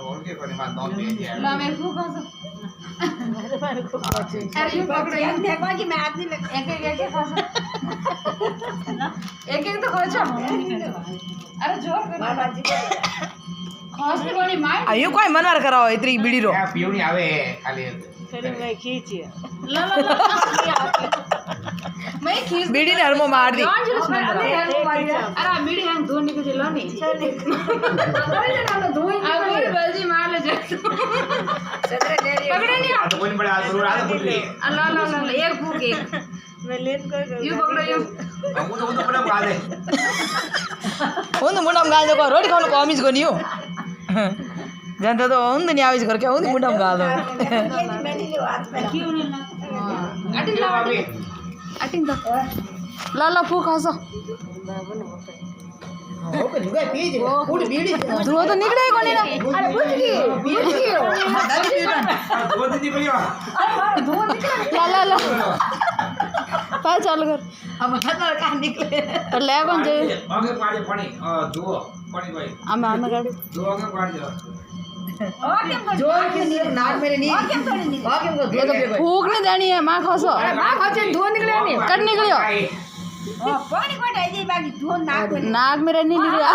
और के कोनी मां दम पे है ला मेरे को खा अरे यू पकड़ो यार देखो कि मैं हाथ नहीं लग एक खा एक तो खा अरे जोर कर बाबा जी खास में कोनी मार आयो कोई मनवार कराओ इतरी बीड़ी रो पीवनी आवे खाली फिर मैं खींची ला मैं खींच बीड़ी ने हरमो मार दी अरे बीड़ी हम धो निकल लो नहीं अरे बल्जी मार ले जा पकड़े नहीं तो कोनी बड़ा जरूर आ बोल रही है ला एक फूक एक मैं लेट कर यू पकड़ो यू तो बड़ा खा ले ಒಂದು ಮುಂಡಮ್ ಗಾಲ್ದು ಕೋ ರೋಟಿ ಖಾನು ಕಾಮಿಸ್ ಗೋ ನೀವು जनता तो ಒಂದು ನೀವು ಆವಿಸ್ करके ಒಂದು ಮುಂಡಮ್ ಗಾಲ್ದು अटिन ला अटिन तो ला फूक हंसो हो के जुगा पीज पूरी बीड़ी धुआं तो निकले ही कोनी ना अरे बुझ गई दो दिन निकलियो धुआं निकले ला पा चालू कर अब हाथ का निकले और ले कौन जे आगे पानी पानी दो पानी भाई आमे गाड़ी दो आगे पानी दो जोर के नहीं नाक मेरे नहीं वाक्यम को दे दो फूक नहीं देनी है मां खासो मां खाचे धुआं निकले नहीं कट निकलियो पानी को डाल बाकी धो नाक मेरे नहीं निकला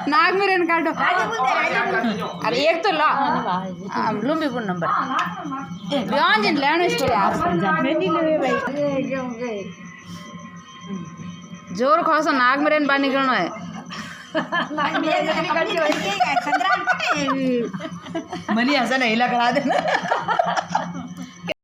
नाक मेरे ने काटो अरे एक तो ला लुम्बी पुन नंबर बयान जिन लेने स्टोरी आप मैं नहीं ले भाई जोर खासो नाक मेरे ने बाहर निकलना है मनी हसन हिला करा देना